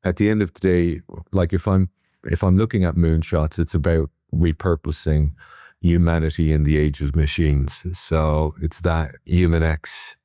at the end of the day, like if I'm looking at moonshots, it's about repurposing humanity in the age of machines. So it's that human X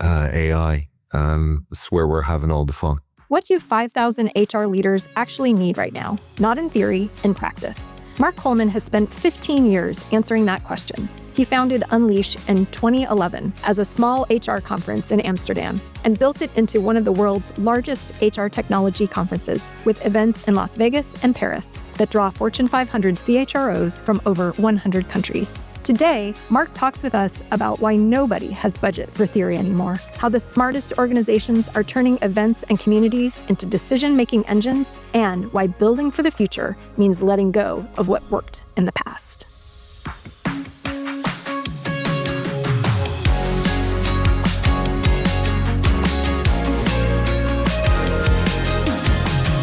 AI. It's where we're having all the fun. What do 5,000 HR leaders actually need right now? Not in theory, in practice. Marc Coleman has spent 15 years answering that question. He founded Unleash in 2011 as a small HR conference in Amsterdam and built it into one of the world's largest HR technology conferences with events in Las Vegas and Paris that draw Fortune 500 CHROs from over 100 countries. Today, Marc talks with us about why nobody has budget for theory anymore, how the smartest organizations are turning events and communities into decision-making engines, and why building for the future means letting go of what worked in the past.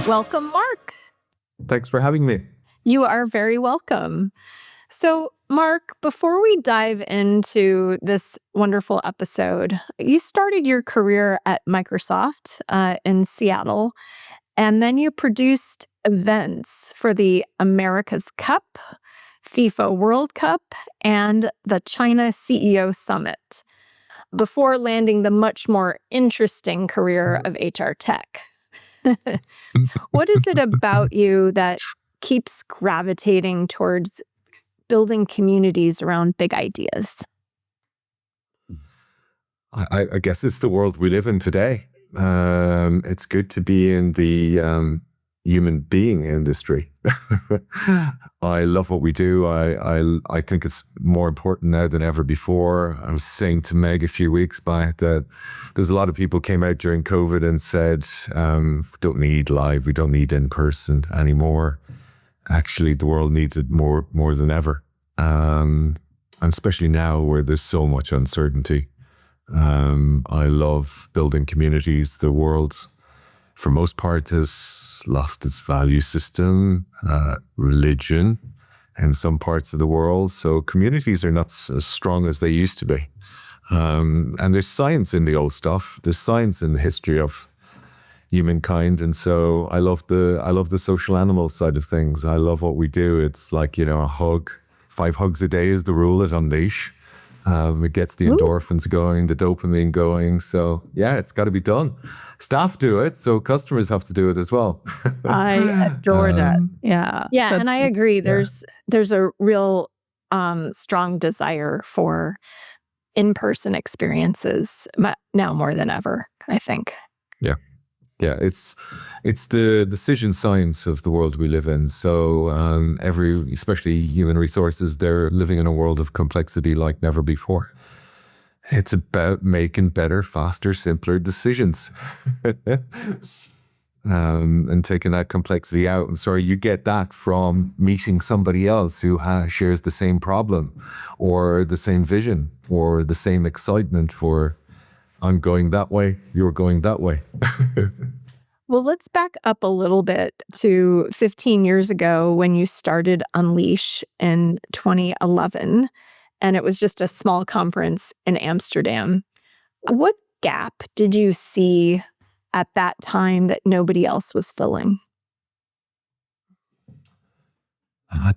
Welcome, Marc. Thanks for having me. You are very welcome. So, Marc, before we dive into this wonderful episode, you started your career at Microsoft in Seattle, and then you produced events for the America's Cup, FIFA World Cup, and the China CEO Summit, before landing the much more interesting career of HR tech. What is it about you that keeps gravitating towards building communities around big ideas? I guess it's the world we live in today. It's good to be in the human being industry. I love what we do. I think it's more important now than ever before. I was saying to Meg a few weeks back that there's a lot of people came out during COVID and said, we don't need live, we don't need in person anymore. Actually, the world needs it more than ever. And especially now where there's so much uncertainty. I love building communities. The world, for most part, has lost its value system, religion in some parts of the world. So communities are not as strong as they used to be. And there's science in the old stuff. There's science in the history of humankind. And so I love the social animal side of things. I love what we do. It's like, a hug. 5 hugs a day is the rule at Unleash. It gets the endorphins going, the dopamine going. So yeah, it's got to be done. Staff do it, so customers have to do it as well. I adore that. Yeah. Yeah, and I agree. There's a real strong desire for in-person experiences now more than ever, I think. Yeah, it's the decision science of the world we live in. So especially human resources, they're living in a world of complexity like never before. It's about making better, faster, simpler decisions. And taking that complexity out. And sorry, you get that from meeting somebody else who shares the same problem or the same vision or the same excitement for I'm going that way, you're going that way. Well, let's back up a little bit to 15 years ago when you started Unleash in 2011, and it was just a small conference in Amsterdam. What gap did you see at that time that nobody else was filling?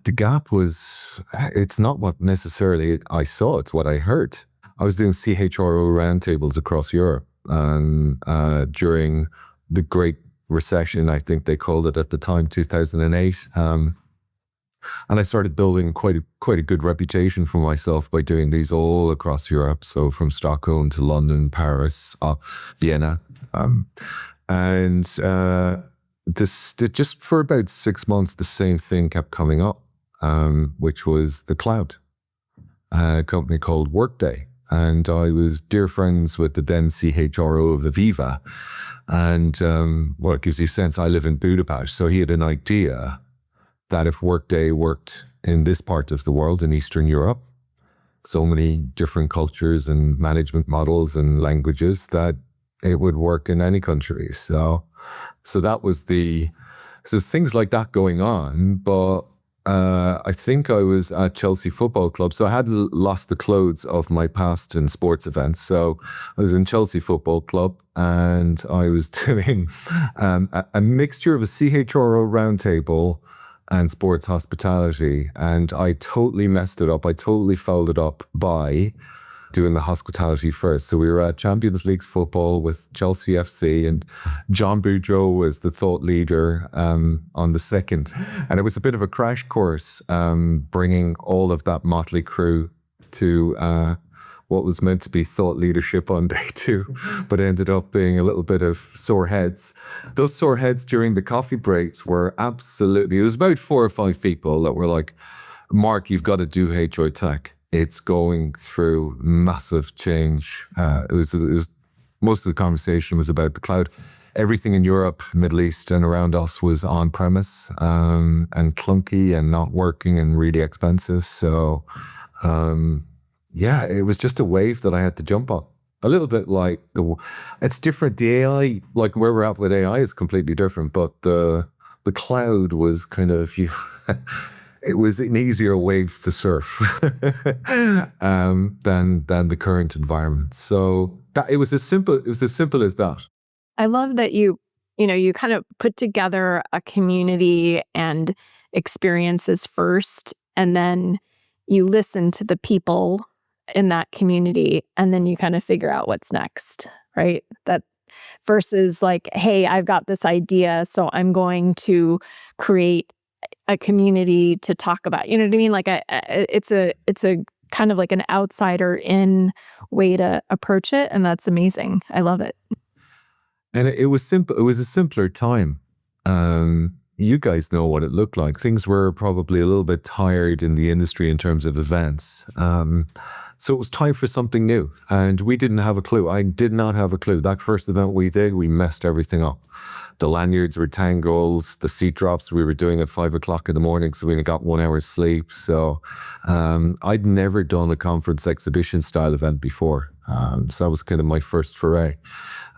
The gap was, it's not what necessarily I saw, it's what I heard. I was doing CHRO roundtables across Europe, and during the Great Recession, I think they called it at the time, 2008. And I started building quite a good reputation for myself by doing these all across Europe. So from Stockholm to London, Paris, Vienna. Just for about 6 months, the same thing kept coming up, which was the cloud, a company called Workday. And I was dear friends with the then CHRO of Aviva. And it gives you a sense, I live in Budapest. So he had an idea that if Workday worked in this part of the world, in Eastern Europe, so many different cultures and management models and languages, that it would work in any country. So that was so things like that going on. But I think I was at Chelsea Football Club. So I had lost the clothes of my past in sports events. So I was in Chelsea Football Club and I was doing a mixture of a CHRO roundtable and sports hospitality. And I totally messed it up. I totally fouled it up by doing the hospitality first. So we were at Champions League football with Chelsea FC, and John Boudreau was the thought leader on the second. And it was a bit of a crash course, bringing all of that motley crew to what was meant to be thought leadership on day two, but ended up being a little bit of sore heads. Those sore heads during the coffee breaks were absolutely, it was about 4 or 5 people that were like, Mark, you've got to do HR tech. It's going through massive change. It was most of the conversation was about the cloud. Everything in Europe, Middle East, and around us was on premise and clunky and not working and really expensive. So, yeah, it was just a wave that I had to jump on. A little bit like it's different. The AI, like where we're at with AI, is completely different. But the cloud was kind of you. It was an easier wave to surf than the current environment. So it was as simple as that. I love that you kind of put together a community and experiences first, and then you listen to the people in that community, and then you kind of figure out what's next, right? That versus like, hey, I've got this idea, so I'm going to create a community to talk about. You know what I mean? Like it's a kind of like an outsider in way to approach it, and that's amazing. I love it. And it was simple. It was a simpler time. You guys know what it looked like. Things were probably a little bit tired in the industry in terms of events. So it was time for something new. And we didn't have a clue. I did not have a clue. That first event we did, we messed everything up. The lanyards were tangled. The seat drops we were doing at 5 o'clock in the morning, so we only got 1 hour's sleep. So I'd never done a conference exhibition style event before. So that was kind of my first foray.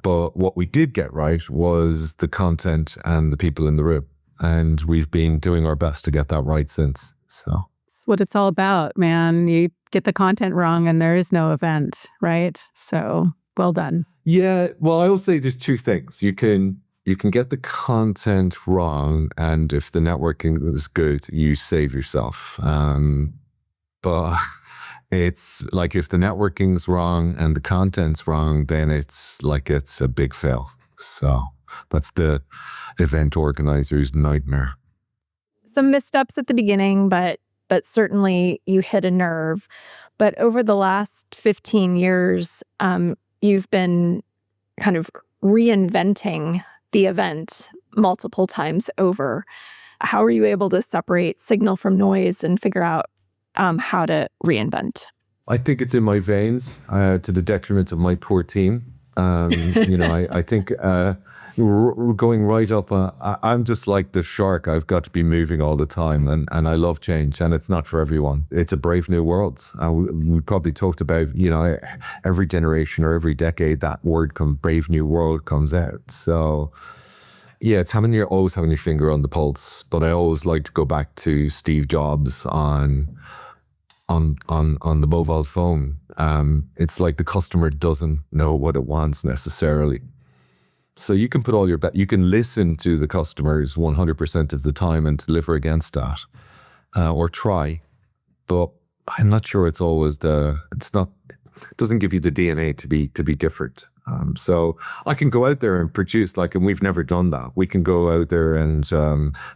But what we did get right was the content and the people in the room. And we've been doing our best to get that right since. So it's what it's all about, man. You get the content wrong and there is no event, right? So well done. Yeah, well, I will say there's 2 things. You can get the content wrong, and if the networking is good, you save yourself. But it's like if the networking's wrong and the content's wrong, then it's like it's a big fail. So that's the event organizer's nightmare. Some missteps at the beginning, but certainly you hit a nerve. But over the last 15 years, you've been kind of reinventing the event multiple times over. How are you able to separate signal from noise and figure out how to reinvent? I think it's in my veins, to the detriment of my poor team. I think we're going right up. I'm just like the shark. I've got to be moving all the time, and I love change, and it's not for everyone. It's a brave new world. We probably talked about, every generation or every decade that word brave new world comes out. So yeah, it's always having your finger on the pulse. But I always like to go back to Steve Jobs on the mobile phone. It's like the customer doesn't know what it wants necessarily. So you can put all you can listen to the customers 100% of the time and deliver against that, or try, but I'm not sure it's always it doesn't give you the DNA to be different. So I can go out there and produce, and we've never done that. We can go out there and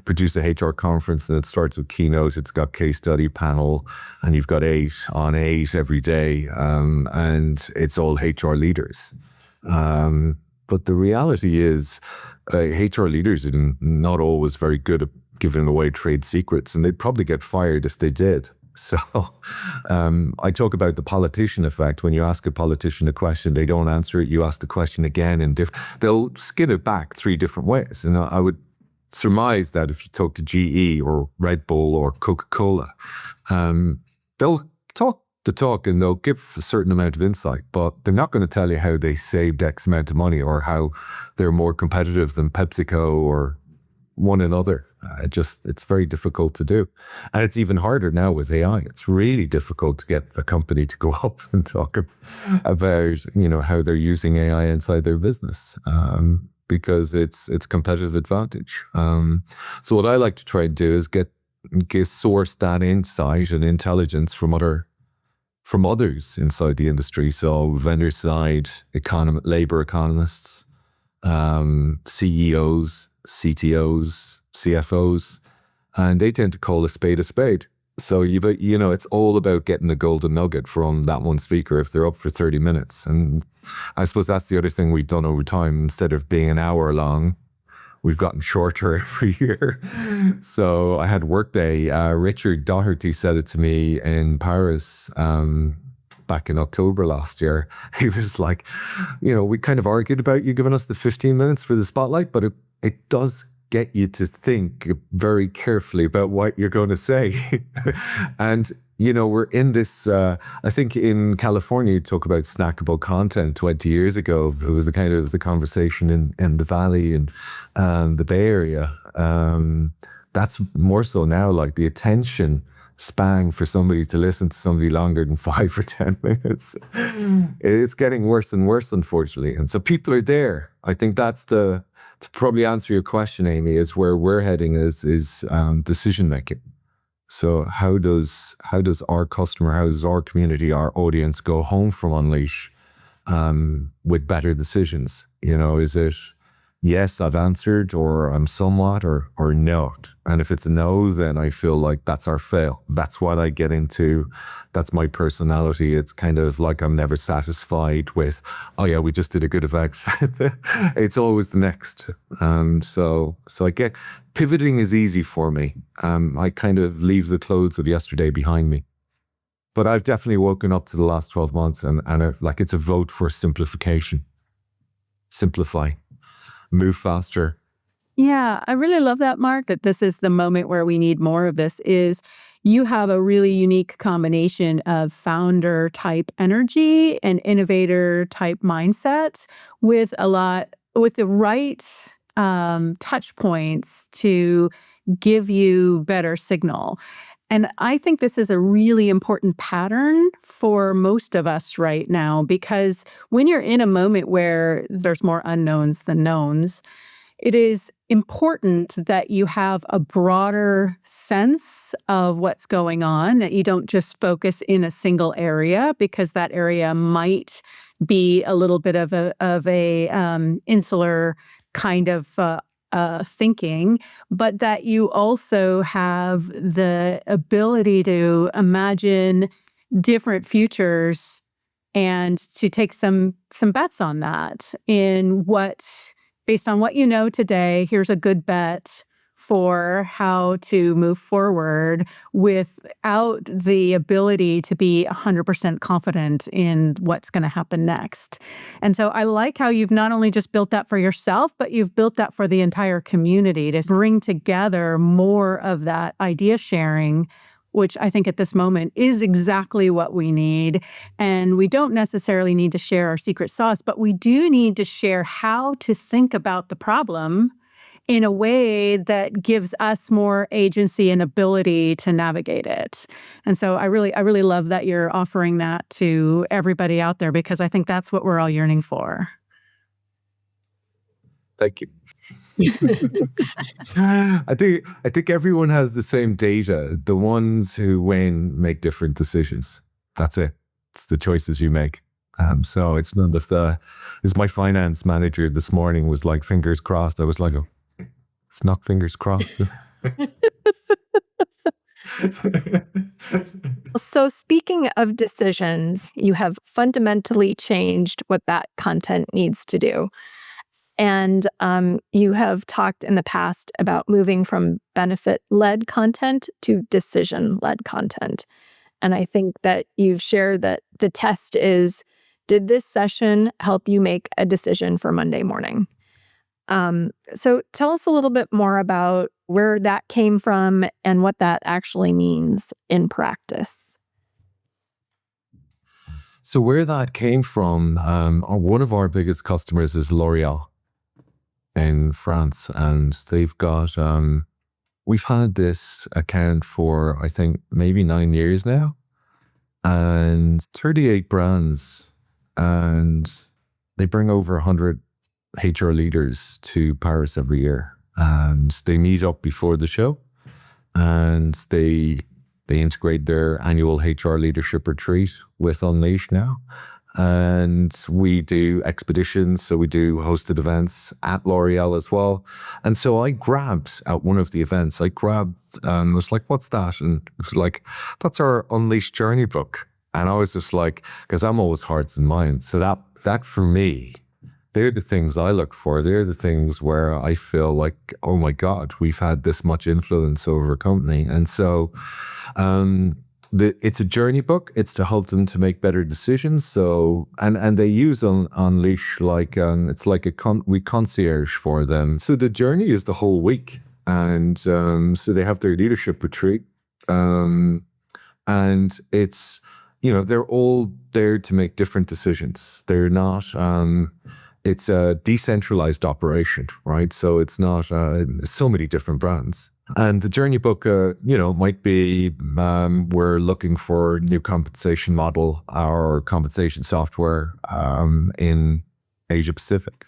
produce a HR conference, and it starts with keynote. It's got case study panel, and you've got 8 on 8 every day, and it's all HR leaders. But the reality is, HR leaders are not always very good at giving away trade secrets, and they'd probably get fired if they did. So I talk about the politician effect. When you ask a politician a question, they don't answer it. You ask the question again, and they'll skin it back 3 different ways. And I would surmise that if you talk to GE or Red Bull or Coca-Cola, they'll talk the talk and they'll give a certain amount of insight, but they're not going to tell you how they saved X amount of money or how they're more competitive than PepsiCo or one another. It's very difficult to do. And it's even harder now with AI. It's really difficult to get a company to go up and talk about, how they're using AI inside their business, because it's competitive advantage. So what I like to try and do is get source that insight and intelligence from others inside the industry. So vendor side, labor economists, CEOs, CTOs, CFOs, and they tend to call a spade a spade. So it's all about getting a golden nugget from that one speaker if they're up for 30 minutes. And I suppose that's the other thing we've done over time. Instead of being an hour long, we've gotten shorter every year. So I had Workday. Richard Doherty said it to me in Paris back in October last year. He was like, we kind of argued about you giving us the 15 minutes for the spotlight, but it does get you to think very carefully about what you're going to say. And, we're in this, I think in California, you talk about snackable content 20 years ago. It was the conversation in the Valley and the Bay Area. That's more so now, like the attention span for somebody to listen to somebody longer than 5 or 10 minutes. It's getting worse and worse, unfortunately. And so people are there. I think that's to probably answer your question, Amy, is where we're heading is decision making. So how does our customer, how does our community, our audience go home from Unleash with better decisions? Is it yes, I've answered, or I'm somewhat, or not? And if it's a no, then I feel like that's our fail. That's what I get into. That's my personality. It's kind of like I'm never satisfied with, oh yeah, we just did a good event. It's always the next. So I get, pivoting is easy for me. I kind of leave the clothes of yesterday behind me. But I've definitely woken up to the last 12 months and it's a vote for simplification. Simplify. Move faster. Yeah, I really love that, Mark, that this is the moment where we need more of this. Is you have a really unique combination of founder type energy and innovator type mindset with the right touch points to give you better signal. And I think this is a really important pattern for most of us right now, because when you're in a moment where there's more unknowns than knowns, it is important that you have a broader sense of what's going on, that you don't just focus in a single area, because that area might be a little bit of a insular kind of thinking, but that you also have the ability to imagine different futures and to take some bets on that based on what you know today. Here's a good bet for how to move forward without the ability to be 100% confident in what's going to happen next. And so I like how you've not only just built that for yourself, but you've built that for the entire community to bring together more of that idea sharing, which I think at this moment is exactly what we need. And we don't necessarily need to share our secret sauce, but we do need to share how to think about the problem in a way that gives us more agency and ability to navigate it. And so I really love that you're offering that to everybody out there, because I think that's what we're all yearning for. Thank you. I think everyone has the same data. The ones who win make different decisions. That's it. It's the choices you make. So it's none of as my finance manager this morning was like, fingers crossed. I was like, oh, it's not fingers crossed. So speaking of decisions, you have fundamentally changed what that content needs to do. And you have talked in the past about moving from benefit-led content to decision-led content. And I think that you've shared that the test is, did this session help you make a decision for Monday morning? So tell us a little bit more about where that came from and what that actually means in practice. So where that came from, one of our biggest customers is L'Oreal. in France, and they've got, we've had this account for, I think, maybe 9 years now, and 38 brands, and they bring over 100 HR leaders to Paris every year, and they meet up before the show, and they integrate their annual HR leadership retreat with Unleash now. And we do expeditions, so we do hosted events at L'Oreal as well. And so I grabbed at one of the events, was like, what's that? And it was like, that's our Unleash journey book. And I was just like, because I'm always hearts and minds. So that for me, they're the things I look for. They're the things where I feel like, oh my God, we've had this much influence over a company. And so it's a journey book. It's to help them to make better decisions. So, and they use Unleash like, it's like we concierge for them. So the journey is the whole week. And so they have their leadership retreat. And it's, they're all there to make different decisions. They're not, it's a decentralized operation, right? So it's not so many different brands. And the journey book, might be we're looking for new compensation model or compensation software in Asia Pacific.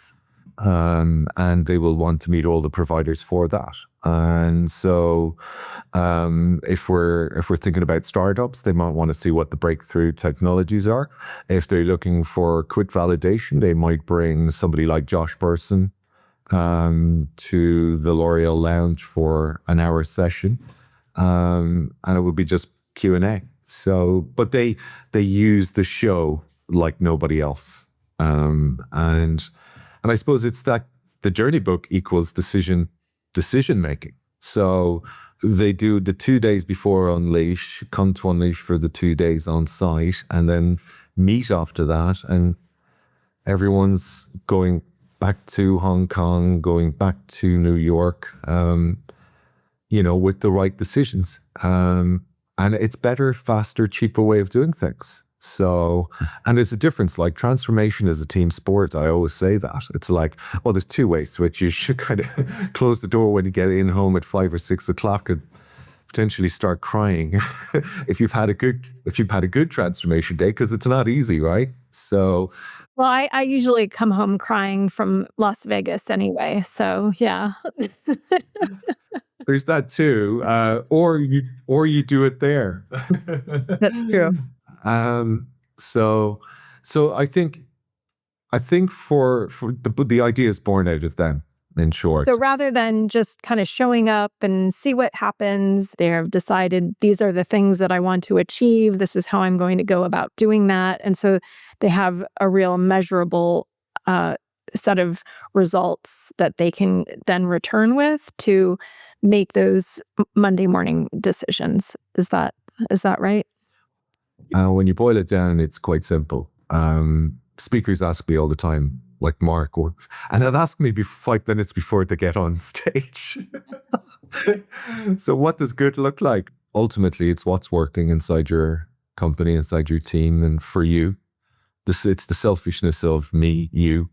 And they will want to meet all the providers for that. And so if we're thinking about startups, they might want to see what the breakthrough technologies are. If they're looking for quit validation, they might bring somebody like Josh Burson to the L'Oreal Lounge for an hour session. And it would be just Q&A. So, but they use the show like nobody else. And I suppose it's that the journey book equals decision making. So they do the 2 days before Unleash, come to Unleash for the 2 days on site, and then meet after that. And everyone's going back to Hong Kong, going back to New York, with the right decisions. And it's better, faster, cheaper way of doing things. So, and there's a difference, like transformation is a team sport. I always say that. It's like, well, there's two ways to it. You should kind of close the door when you get in home at 5 or 6 o'clock and potentially start crying if you've had a good transformation day, because it's not easy, right? So, well, I usually come home crying from Las Vegas anyway. So yeah. There's that too. Or you do it there. That's true. So I think for the idea is born out of them, in short. So rather than just kind of showing up and see what happens, they have decided these are the things that I want to achieve. This is how I'm going to go about doing that. And so they have a real measurable set of results that they can then return with to make those Monday morning decisions. Is that right? When you boil it down, it's quite simple. Speakers ask me all the time, like Mark, and they'll ask me 5 minutes before they get on stage. So what does good look like? Ultimately, it's what's working inside your company, inside your team, and for you. It's the selfishness of me, you,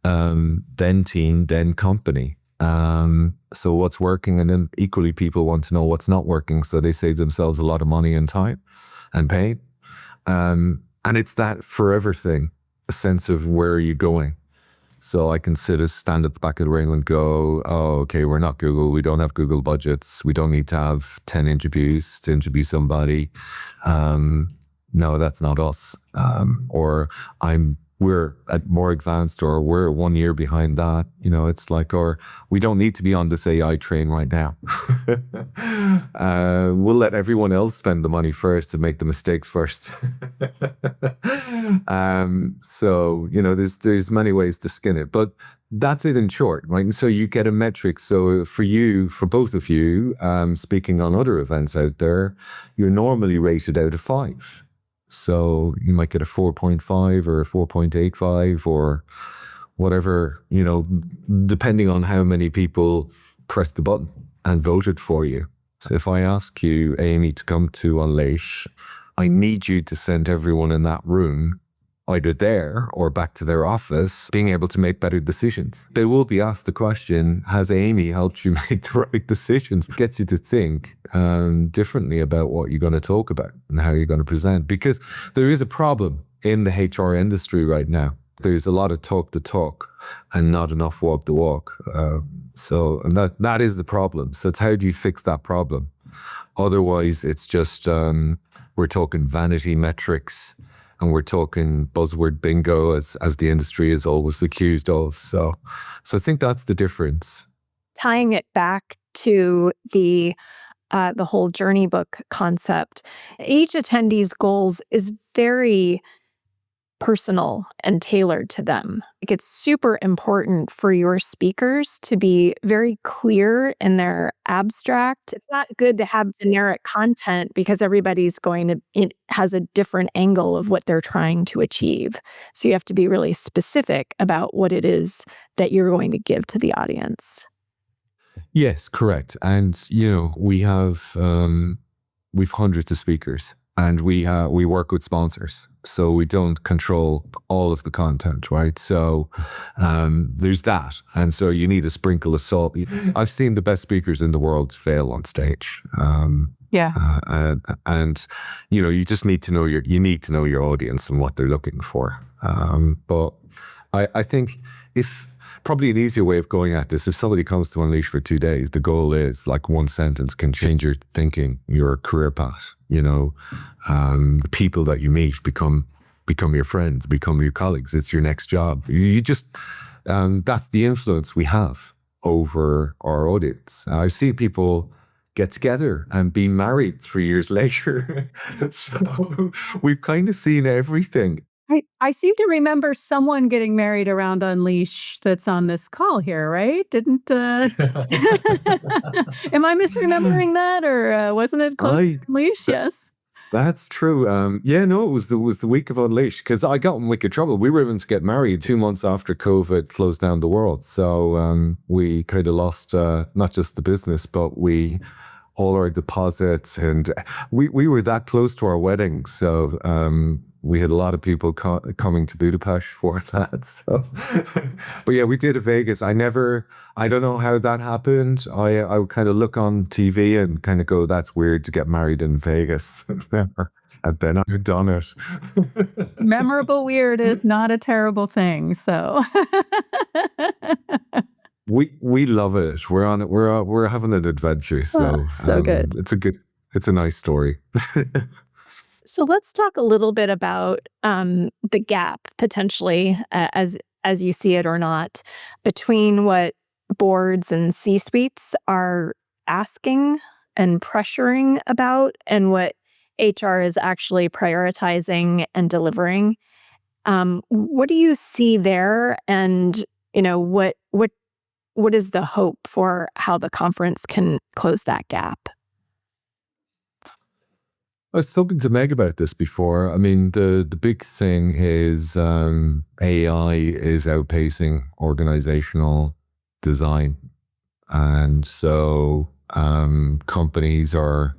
then team, then company. So what's working, and then equally people want to know what's not working, so they save themselves a lot of money and time and pain. And it's that forever thing, a sense of where are you going. So I can stand at the back of the ring and go, oh, okay, we're not Google. We don't have Google budgets. We don't need to have 10 interviews to interview somebody. No, that's not us. Or we're at more advanced, or we're 1 year behind that. It's like, or we don't need to be on this AI train right now. We'll let everyone else spend the money first and make the mistakes first. So, there's many ways to skin it, but that's it in short, right? And so you get a metric. So for both of you, speaking on other events out there, you're normally rated out of 5. So you might get a 4.5 or a 4.85 or whatever, depending on how many people pressed the button and voted for you. So if I ask you, Amy, to come to Unleash, I need you to send everyone in that room either there or back to their office, being able to make better decisions. They will be asked the question, has Amy helped you make the right decisions? It gets you to think differently about what you're going to talk about and how you're going to present. Because there is a problem in the HR industry right now. There's a lot of talk the talk and not enough walk the walk. And that is the problem. So it's how do you fix that problem? Otherwise, it's just we're talking vanity metrics and we're talking buzzword bingo as the industry is always accused of. So I think that's the difference. Tying it back to the whole journey book concept, each attendee's goals is very personal and tailored to them. It's super important for your speakers to be very clear in their abstract. It's not good to have generic content because it has a different angle of what they're trying to achieve. So you have to be really specific about what it is that you're going to give to the audience. Yes, correct. And, we've hundreds of speakers. And we work with sponsors, so we don't control all of the content, right? So there's that. And so you need a sprinkle of salt. I've seen the best speakers in the world fail on stage. And you just need to know your audience and what they're looking for. But I think probably an easier way of going at this, if somebody comes to Unleash for 2 days, the goal is like one sentence can change your thinking, your career path. The people that you meet become your friends, become your colleagues. It's your next job. You just, that's the influence we have over our audience. I see people get together and be married 3 years later. So we've kind of seen everything. I seem to remember someone getting married around Unleash that's on this call here, right? Didn't am I misremembering that, or wasn't it close to Unleash? Yes. That's true. It was the week of Unleash, because I got in wicked trouble. We were even to get married 2 months after COVID closed down the world. So we kind of lost not just the business, but all our deposits, and we were that close to our wedding. So we had a lot of people coming to Budapest for that. So, but yeah, we did a Vegas. I don't know how that happened. I would kind of look on TV and kind of go, that's weird to get married in Vegas. And then I've done it. Memorable weird is not a terrible thing. So we love it. We're on it. We're having an adventure. So good. It's a nice story. So let's talk a little bit about the gap, potentially, as you see it or not, between what boards and C-suites are asking and pressuring about and what HR is actually prioritizing and delivering. What do you see there, and what is the hope for how the conference can close that gap? I was talking to Meg about this before. I mean, the big thing is AI is outpacing organizational design. And so companies are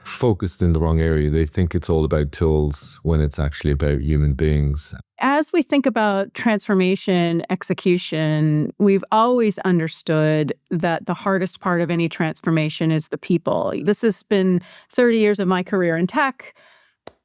focused in the wrong area. They think it's all about tools when it's actually about human beings. As we think about transformation execution, we've always understood that the hardest part of any transformation is the people. This has been 30 years of my career in tech.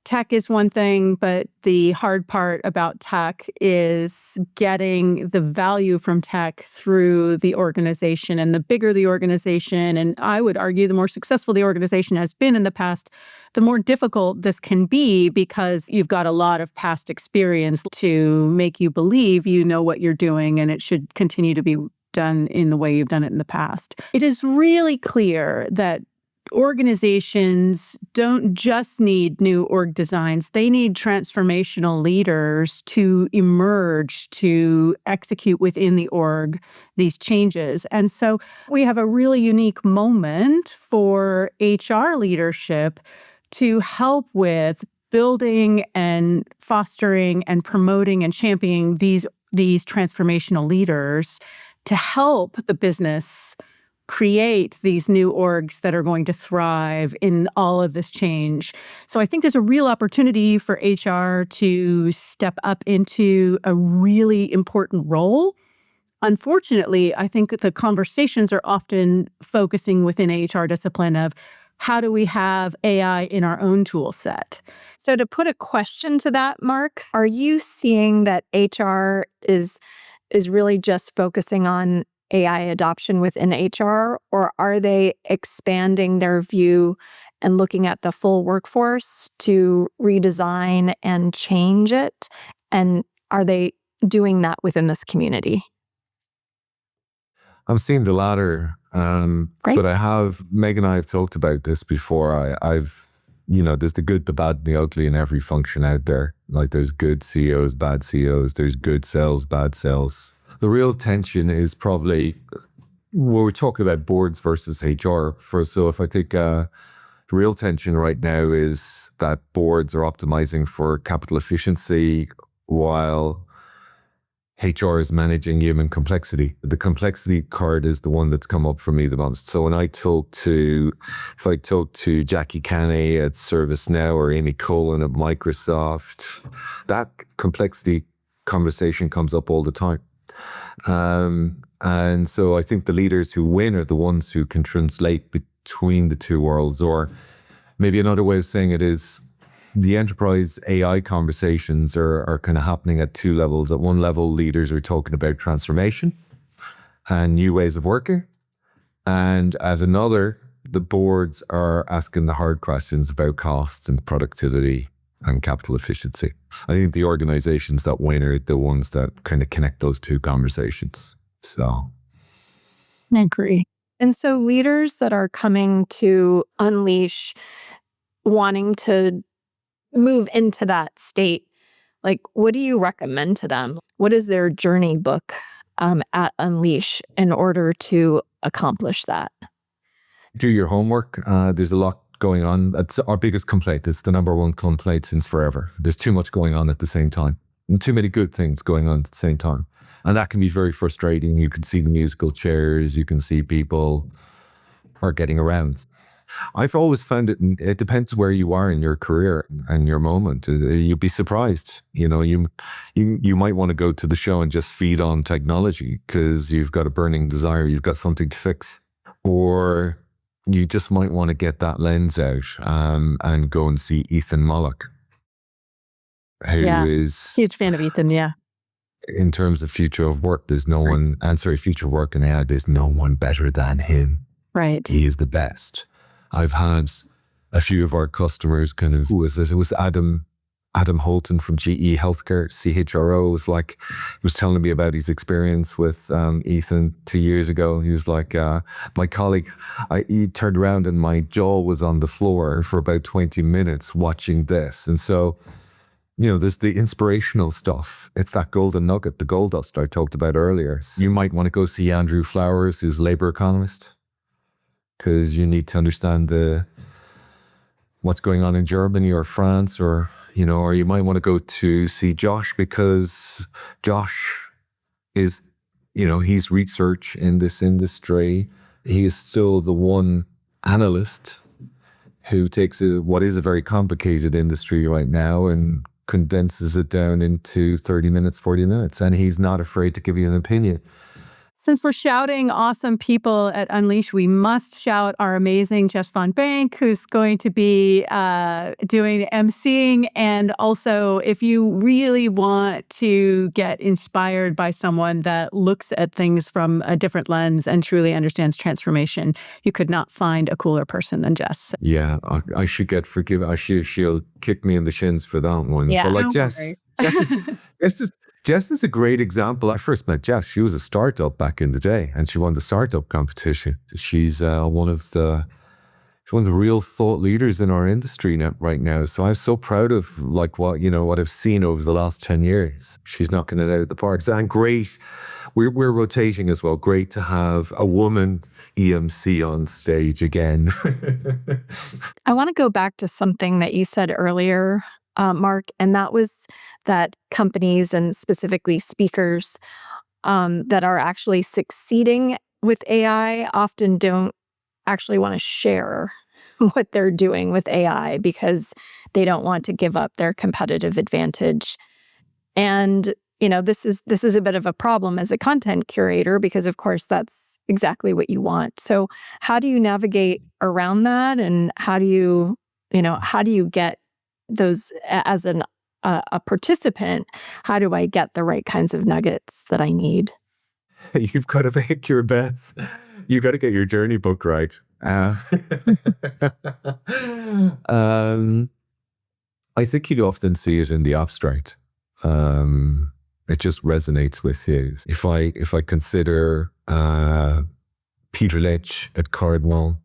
Tech is one thing, but the hard part about tech is getting the value from tech through the organization. And the bigger the organization, and I would argue the more successful the organization has been in the past, the more difficult this can be, because you've got a lot of past experience to make you believe you know what you're doing and it should continue to be done in the way you've done it in the past. It is really clear that organizations don't just need new org designs. They need transformational leaders to emerge, to execute within the org these changes. And so we have a really unique moment for HR leadership to help with building and fostering and promoting and championing these transformational leaders to help the business create these new orgs that are going to thrive in all of this change. So I think there's a real opportunity for HR to step up into a really important role. Unfortunately, I think the conversations are often focusing within HR discipline of how do we have AI in our own tool set? So to put a question to that, Mark, are you seeing that HR is really just focusing on AI adoption within HR, or are they expanding their view and looking at the full workforce to redesign and change it? And are they doing that within this community? I'm seeing the latter, Great. but Meg and I have talked about this before. I've, there's the good, the bad, and the ugly in every function out there. Like there's good CEOs, bad CEOs, there's good sales, bad sales. The real tension is probably, well, we're talking about boards versus HR. So if I think the real tension right now is that boards are optimizing for capital efficiency while HR is managing human complexity. The complexity card is the one that's come up for me the most. So when if I talk to Jackie Canny at ServiceNow or Amy Coleman at Microsoft, that complexity conversation comes up all the time. And so I think the leaders who win are the ones who can translate between the two worlds. Or maybe another way of saying it is, the enterprise AI conversations are kind of happening at two levels. At one level, leaders are talking about transformation and new ways of working. And at another, the boards are asking the hard questions about costs and productivity and capital efficiency. I think the organizations that win are the ones that kind of connect those two conversations. So I agree. And so leaders that are coming to Unleash, wanting to move into that state, like, what do you recommend to them? What is their journey book at Unleash in order to accomplish that? do your homework. There's a lot going on. That's our biggest complaint. It's the number one complaint since forever. There's too much going on at the same time, and too many good things going on at the same time. And that can be very frustrating. You can see the musical chairs. You can see people are getting around. I've always found it depends where you are in your career and your moment. You'd be surprised. You might want to go to the show and just feed on technology because you've got a burning desire, you've got something to fix. Or you just might want to get that lens out and go and see Ethan Mollick, who is... Huge fan of Ethan, yeah. In terms of future of work, there's no one, future work and AI, there's no one better than him. Right. He is the best. I've had a few of our customers who was it? It was Adam Holton from GE Healthcare, CHROs. He was telling me about his experience with Ethan 2 years ago. He was like, my colleague, he turned around and my jaw was on the floor for about 20 minutes watching this. And so, there's the inspirational stuff. It's that golden nugget, the gold dust I talked about earlier. You might want to go see Andrew Flowers, who's a labor economist, because you need to understand what's going on in Germany or France, or you might want to go to see Josh, because Josh is, he's research in this industry. He is still the one analyst who takes what is a very complicated industry right now and condenses it down into 30 minutes, 40 minutes. And he's not afraid to give you an opinion. Since we're shouting awesome people at Unleash, we must shout our amazing Jess Von Bank, who's going to be doing the emceeing. And also, if you really want to get inspired by someone that looks at things from a different lens and truly understands transformation, you could not find a cooler person than Jess. Yeah, I should get forgiven. She'll kick me in the shins for that one. Yeah, but Jess is a great example. I first met Jess. She was a startup back in the day, and she won the startup competition. She's one of the real thought leaders in our industry right now. So I'm so proud of what I've seen over the last 10 years. She's knocking it out of the park. And great, we're rotating as well. Great to have a woman EMC on stage again. I want to go back to something that you said earlier, Mark, and that was that companies and specifically speakers that are actually succeeding with AI often don't actually want to share what they're doing with AI because they don't want to give up their competitive advantage. And this is a bit of a problem as a content curator because, of course, that's exactly what you want. So, how do you navigate around that, and how do you get those as a participant? How do I get the right kinds of nuggets that I need? You've got to pick your bets. You've got to get your journey book right. I think you often see it in the abstract. It just resonates with you. If I consider Peter Lynch at Cardinal,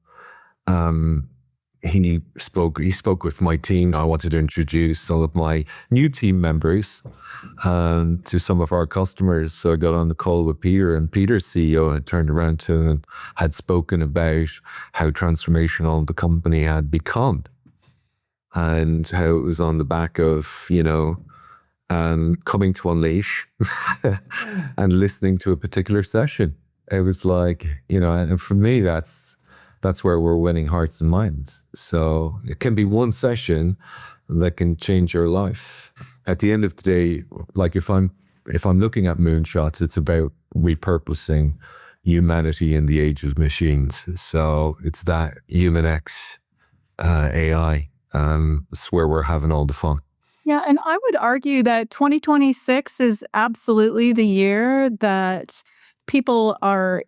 he spoke with my team. I wanted to introduce some of my new team members to some of our customers. So I got on the call with Peter, and Peter's CEO had turned around to him and had spoken about how transformational the company had become, and how it was on the back of, coming to Unleash and listening to a particular session. It was like, and for me, that's where we're winning hearts and minds. So it can be one session that can change your life. At the end of the day, like if I'm looking at moonshots, it's about repurposing humanity in the age of machines. So it's that human X AI. It's where we're having all the fun. Yeah, and I would argue that 2026 is absolutely the year that people are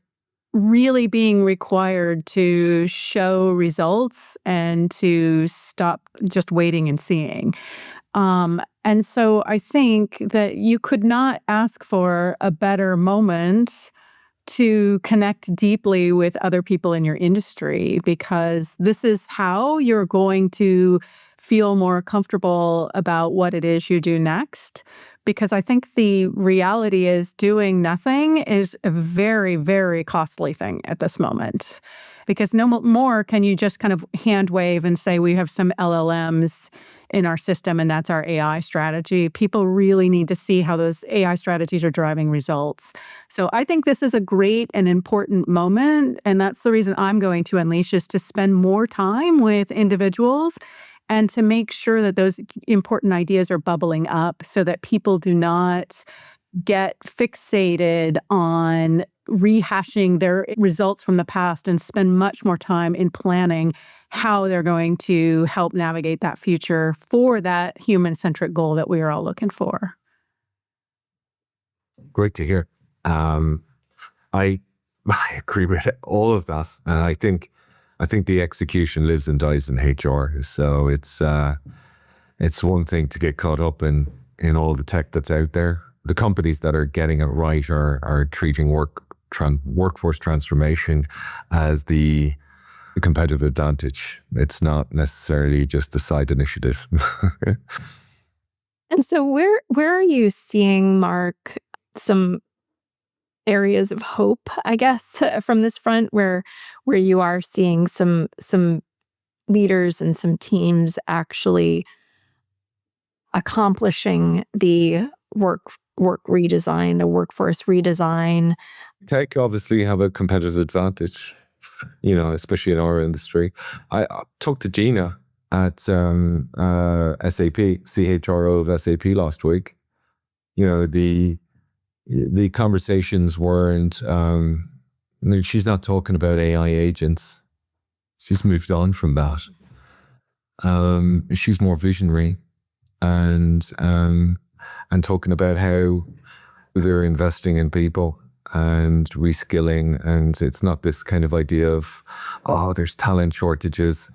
really being required to show results and to stop just waiting and seeing. And so I think that you could not ask for a better moment to connect deeply with other people in your industry, because this is how you're going to feel more comfortable about what it is you do next. Because I think the reality is doing nothing is a very, very costly thing at this moment. Because no more can you just kind of hand wave and say we have some LLMs in our system and that's our AI strategy. People really need to see how those AI strategies are driving results. So I think this is a great and important moment. And that's the reason I'm going to Unleash, is to spend more time with individuals and to make sure that those important ideas are bubbling up so that people do not get fixated on rehashing their results from the past and spend much more time in planning how they're going to help navigate that future for that human-centric goal that we are all looking for. Great to hear. I agree with all of that. And I think the execution lives and dies in HR. So it's one thing to get caught up in all the tech that's out there. The companies that are getting it right are treating workforce transformation as the competitive advantage. It's not necessarily just a side initiative. And so where are you seeing, Marc, some areas of hope, I guess, from this front, where you are seeing some leaders and some teams actually accomplishing the work redesign, the workforce redesign? Tech obviously have a competitive advantage, especially in our industry. I talked to Gina at SAP, CHRO of SAP last week. The conversations weren't, she's not talking about AI agents. She's moved on from that. She's more visionary and talking about how they're investing in people and reskilling. And it's not this kind of idea of, there's talent shortages.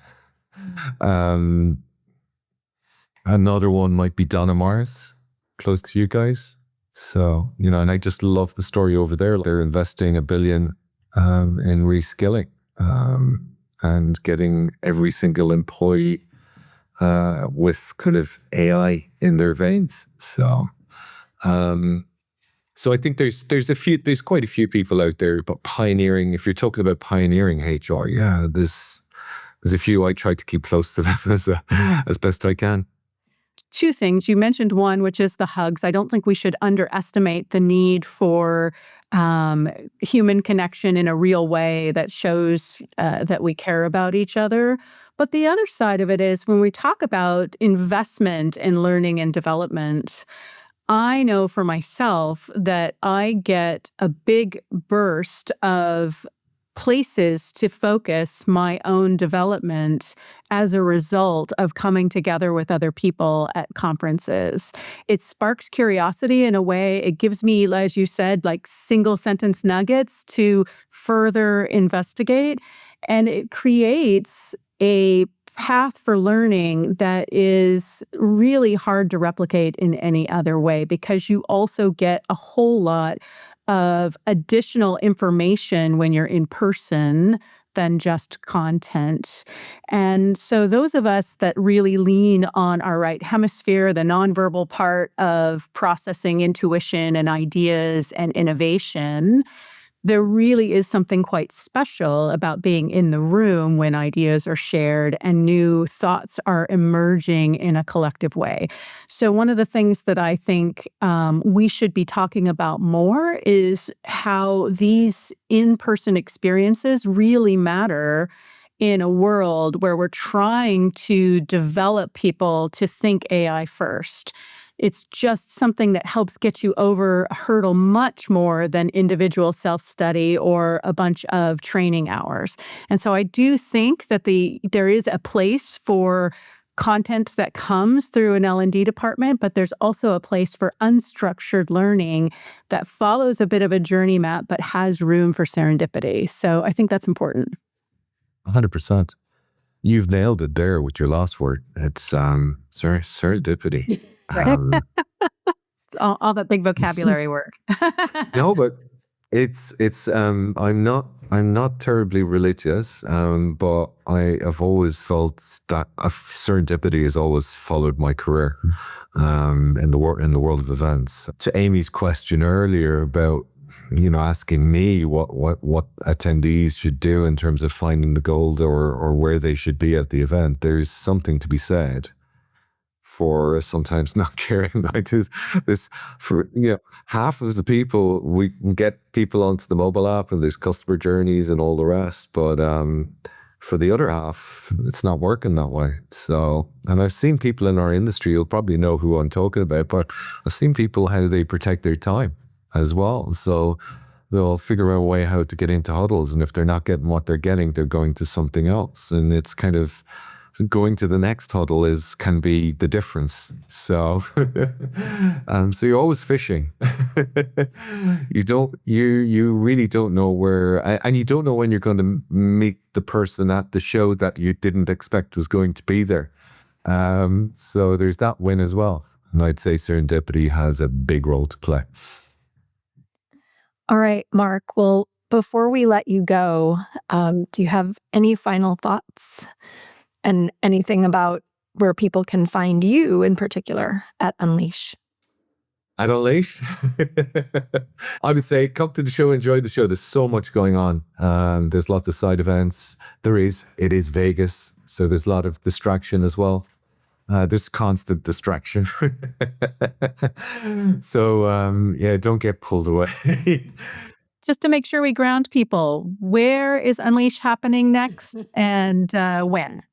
Another one might be Donna Mars, close to you guys. So, and I just love the story over there. They're investing $1 billion in reskilling and getting every single employee with kind of AI in their veins. So, I think there's quite a few people out there, but pioneering. If you're talking about pioneering HR, there's a few. I try to keep close to them as best I can. Two things. You mentioned one, which is the hugs. I don't think we should underestimate the need for human connection in a real way that shows that we care about each other. But the other side of it is when we talk about investment in learning and development, I know for myself that I get a big burst of places to focus my own development as a result of coming together with other people at conferences. It sparks curiosity in a way. It gives me, as you said, like single sentence nuggets to further investigate. And it creates a path for learning that is really hard to replicate in any other way because you also get a whole lot of additional information when you're in person than just content. And so those of us that really lean on our right hemisphere, the nonverbal part of processing intuition and ideas and innovation, there really is something quite special about being in the room when ideas are shared and new thoughts are emerging in a collective way. So one of the things that I think we should be talking about more is how these in-person experiences really matter in a world where we're trying to develop people to think AI first. It's just something that helps get you over a hurdle much more than individual self-study or a bunch of training hours. And so I do think that there is a place for content that comes through an L&D department, but there's also a place for unstructured learning that follows a bit of a journey map but has room for serendipity. So I think that's important. 100%. You've nailed it there with your last word. It's serendipity. All that big vocabulary work. No, but it's I'm not terribly religious, but I have always felt that serendipity has always followed my career in the world of events. To Amy's question earlier about asking me what attendees should do in terms of finding the gold or where they should be at the event, there's something to be said for sometimes not caring about this. For half of the people, we can get people onto the mobile app and there's customer journeys and all the rest, but for the other half, it's not working that way. So, and I've seen people in our industry, you'll probably know who I'm talking about, but I've seen people how they protect their time as well. So they'll figure out a way how to get into huddles, and if they're not getting what they're getting, they're going to something else, and it's kind of going to the next huddle can be the difference. So, so you're always fishing. You really don't know where, and you don't know when you're going to meet the person at the show that you didn't expect was going to be there. So there's that win as well. And I'd say serendipity has a big role to play. All right, Marc. Well, before we let you go, do you have any final thoughts? And anything about where people can find you in particular at Unleash? At Unleash? I would say come to the show, enjoy the show. There's so much going on. There's lots of side events. It is Vegas, so there's a lot of distraction as well. There's constant distraction. So, don't get pulled away. Just to make sure we ground people, where is Unleash happening next and when?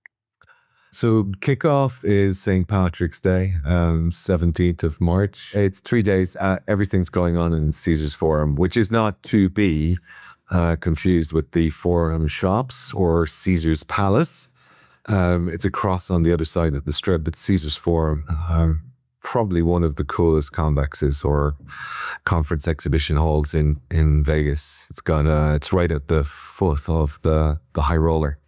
So kickoff is St. Patrick's Day, 17th of March. It's 3 days. Everything's going on in Caesars Forum, which is not to be confused with the Forum Shops or Caesars Palace. It's across on the other side of the strip, but Caesars Forum, probably one of the coolest convexes or conference exhibition halls in Vegas. It's right at the foot of the high roller.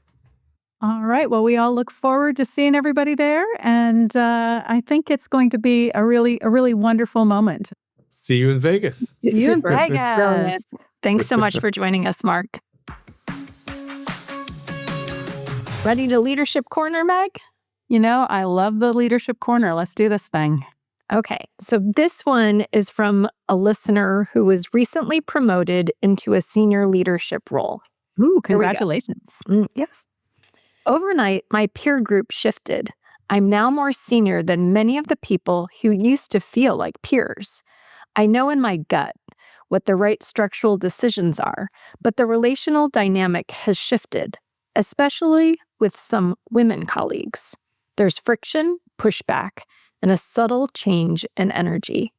All right. Well, we all look forward to seeing everybody there, and I think it's going to be a really wonderful moment. See you in Vegas. See you in Vegas. Brilliant. Thanks so much for joining us, Marc. Ready to Leadership Corner, Meg? I love the Leadership Corner. Let's do this thing. Okay, so this one is from a listener who was recently promoted into a senior leadership role. Ooh, congratulations. Yes. Overnight, my peer group shifted. I'm now more senior than many of the people who used to feel like peers. I know in my gut, what the right structural decisions are, but the relational dynamic has shifted, especially with some women colleagues. There's friction, pushback, and a subtle change in energy.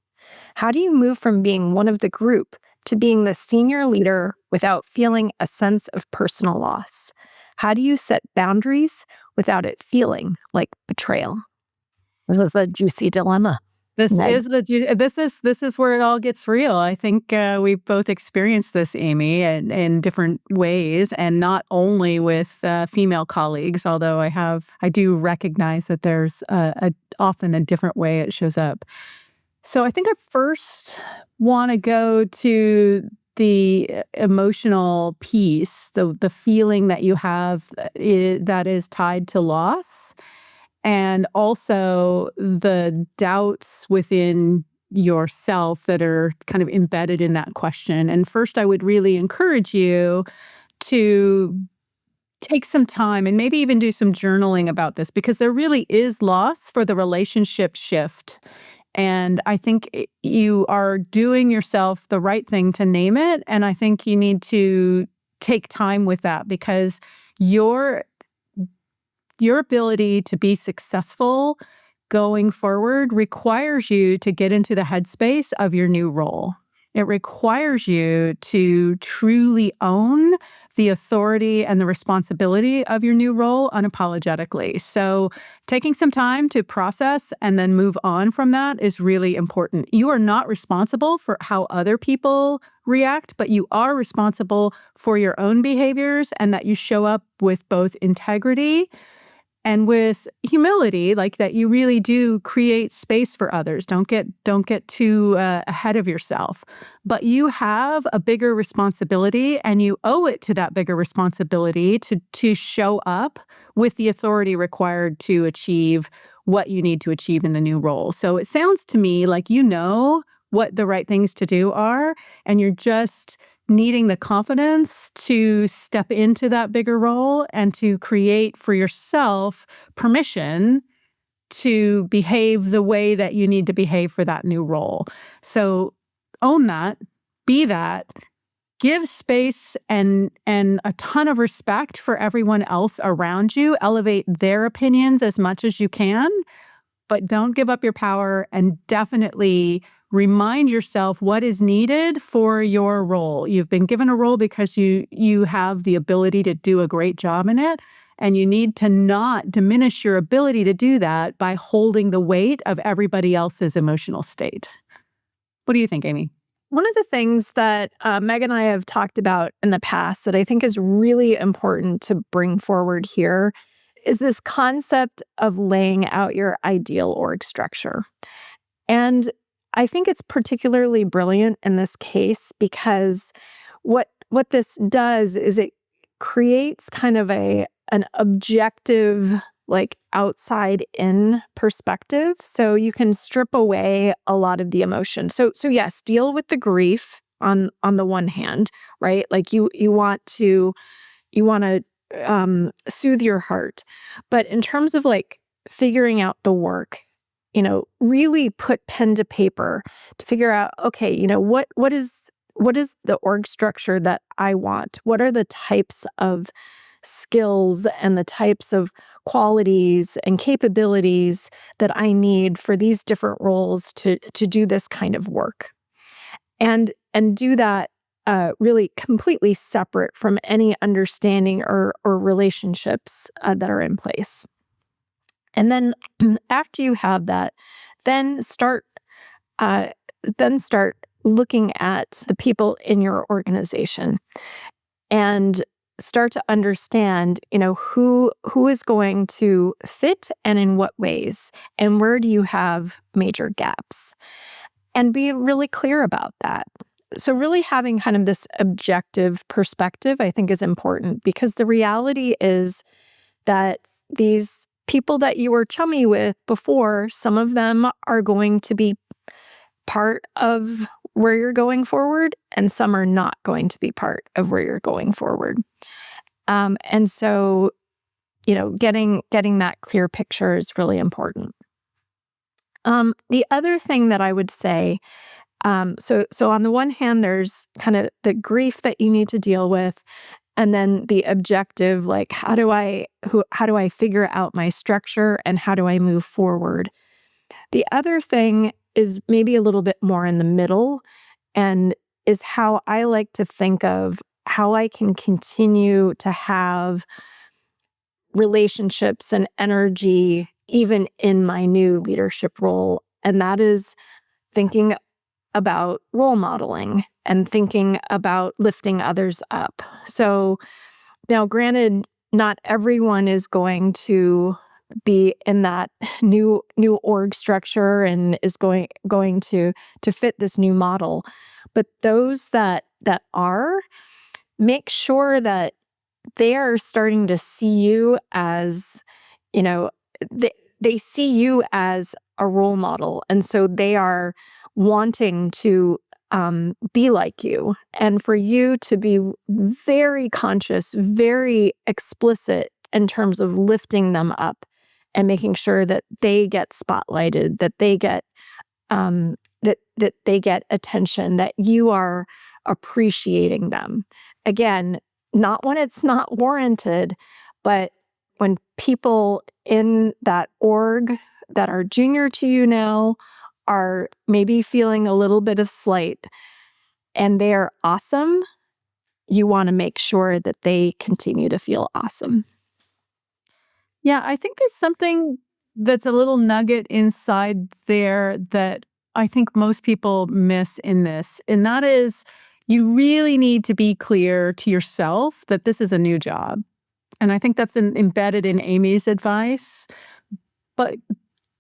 How do you move from being one of the group to being the senior leader without feeling a sense of personal loss? How do you set boundaries without it feeling like betrayal? This is a juicy dilemma. This Meg. is where it all gets real. I think we've both experienced this, Amy, in different ways, and not only with female colleagues. Although I do recognize that there's often a different way it shows up. So I think I first want to go to the emotional piece, the feeling that you have that is tied to loss. And also the doubts within yourself that are kind of embedded in that question. And first, I would really encourage you to take some time and maybe even do some journaling about this, because there really is loss for the relationship shift. And I think you are doing yourself the right thing to name it. And I think you need to take time with that, because your ability to be successful going forward requires you to get into the headspace of your new role. It requires you to truly own the authority and the responsibility of your new role unapologetically. So taking some time to process and then move on from that is really important. You are not responsible for how other people react, but you are responsible for your own behaviors, and that you show up with both integrity and with humility, like that you really do create space for others. Don't get too ahead of yourself. But you have a bigger responsibility, and you owe it to that bigger responsibility to show up with the authority required to achieve what you need to achieve in the new role. So it sounds to me like you know what the right things to do are, and you're just needing the confidence to step into that bigger role and to create for yourself permission to behave the way that you need to behave for that new role. So own that, be that, give space and a ton of respect for everyone else around you. Elevate their opinions as much as you can, but don't give up your power, and definitely remind yourself what is needed for your role. You've been given a role because you have the ability to do a great job in it, and you need to not diminish your ability to do that by holding the weight of everybody else's emotional state. What do you think, Amy? One of the things that Meg and I have talked about in the past that I think is really important to bring forward here is this concept of laying out your ideal org structure. And I think it's particularly brilliant in this case because what this does is it creates kind of an objective, like outside in perspective. So you can strip away a lot of the emotion. So yes, deal with the grief on the one hand, right? Like you want to soothe your heart. But in terms of like figuring out the work, really put pen to paper to figure out, okay, what is the org structure that I want? What are the types of skills and the types of qualities and capabilities that I need for these different roles to do this kind of work? And do that really completely separate from any understanding or relationships that are in place. And then after you have that, then start looking at the people in your organization and start to understand, who is going to fit and in what ways, and where do you have major gaps, and be really clear about that. So really having kind of this objective perspective, I think, is important, because the reality is that these people that you were chummy with before, some of them are going to be part of where you're going forward, and some are not going to be part of where you're going forward. And so, getting that clear picture is really important. The other thing that I would say So on the one hand, there's kind of the grief that you need to deal with, and then the objective, like how do I figure out my structure and how do I move forward? The other thing is maybe a little bit more in the middle, and is how I like to think of how I can continue to have relationships and energy even in my new leadership role. And that is thinking about role modeling and thinking about lifting others up. So now, granted, not everyone is going to be in that new org structure and is going to fit this new model, but those that are, make sure that they are starting to see you as, you know, they see you as a role model. And so they are wanting to be like you. And for you to be very conscious, very explicit in terms of lifting them up and making sure that they get spotlighted, that they get that they get attention, that you are appreciating them. Again, not when it's not warranted, but when people in that org that are junior to you now are maybe feeling a little bit of slight and they are awesome, you want to make sure that they continue to feel awesome. Yeah, I think there's something that's a little nugget inside there that I think most people miss in this. And that is, you really need to be clear to yourself that this is a new job. And I think that's embedded in Amy's advice. But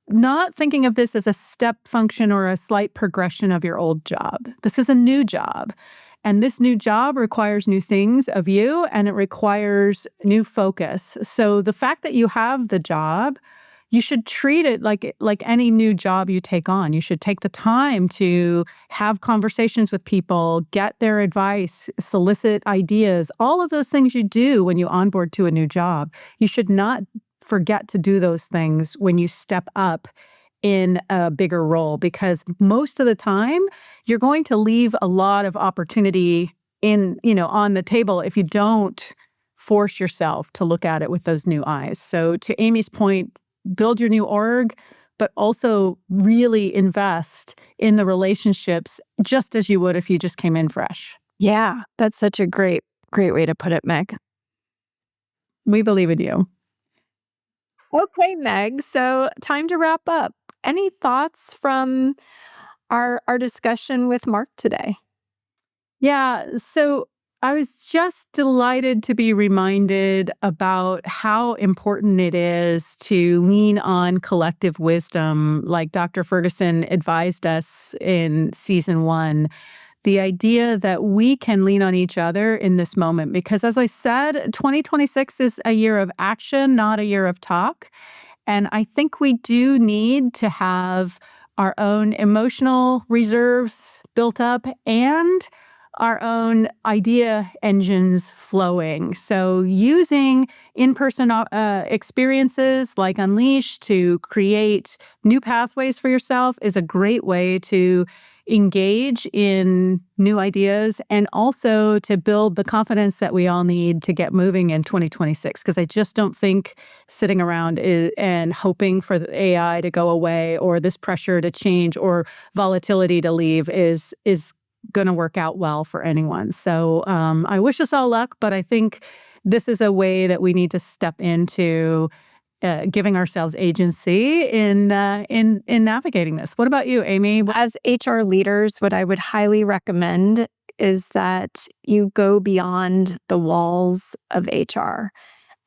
not thinking of this as a step function or a slight progression of your old job. This is a new job. And this new job requires new things of you, and it requires new focus. So the fact that you have the job, you should treat it like any new job you take on. You should take the time to have conversations with people, get their advice, solicit ideas, all of those things you do when you onboard to a new job. You should not forget to do those things when you step up in a bigger role, because most of the time you're going to leave a lot of opportunity on the table if you don't force yourself to look at it with those new eyes. So to Amy's point, build your new org, but also really invest in the relationships just as you would if you just came in fresh. Yeah, that's such a great way to put it, Meg. We believe in you. Okay, Meg. So time to wrap up. Any thoughts from our discussion with Marc today? Yeah, so I was just delighted to be reminded about how important it is to lean on collective wisdom, like Dr. Ferguson advised us in season 1. The idea that we can lean on each other in this moment, because as I said, 2026 is a year of action, not a year of talk. And I think we do need to have our own emotional reserves built up and our own idea engines flowing. So using in-person experiences like Unleash to create new pathways for yourself is a great way to engage in new ideas and also to build the confidence that we all need to get moving in 2026. Because I just don't think sitting around and hoping for the AI to go away or this pressure to change or volatility to leave is going to work out well for anyone. So I wish us all luck, but I think this is a way that we need to step into giving ourselves agency in navigating this. What about you, Amy? As HR leaders, what I would highly recommend is that you go beyond the walls of HR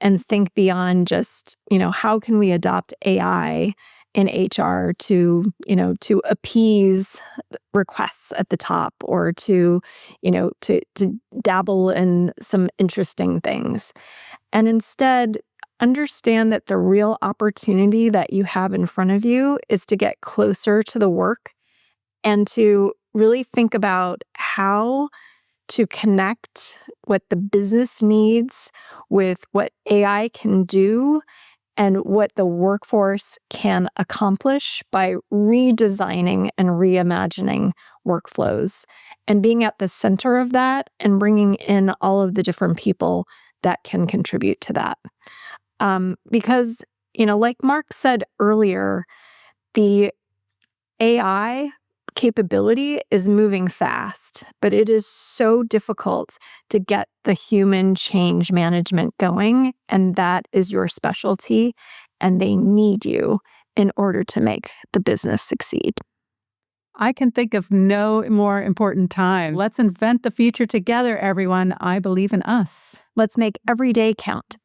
and think beyond just, how can we adopt AI in HR to appease requests at the top or to dabble in some interesting things. And instead, understand that the real opportunity that you have in front of you is to get closer to the work and to really think about how to connect what the business needs with what AI can do, and what the workforce can accomplish by redesigning and reimagining workflows and being at the center of that and bringing in all of the different people that can contribute to that. Because, like Marc said earlier, the AI capability is moving fast, but it is so difficult to get the human change management going. And that is your specialty. And they need you in order to make the business succeed. I can think of no more important time. Let's invent the future together, everyone. I believe in us. Let's make every day count.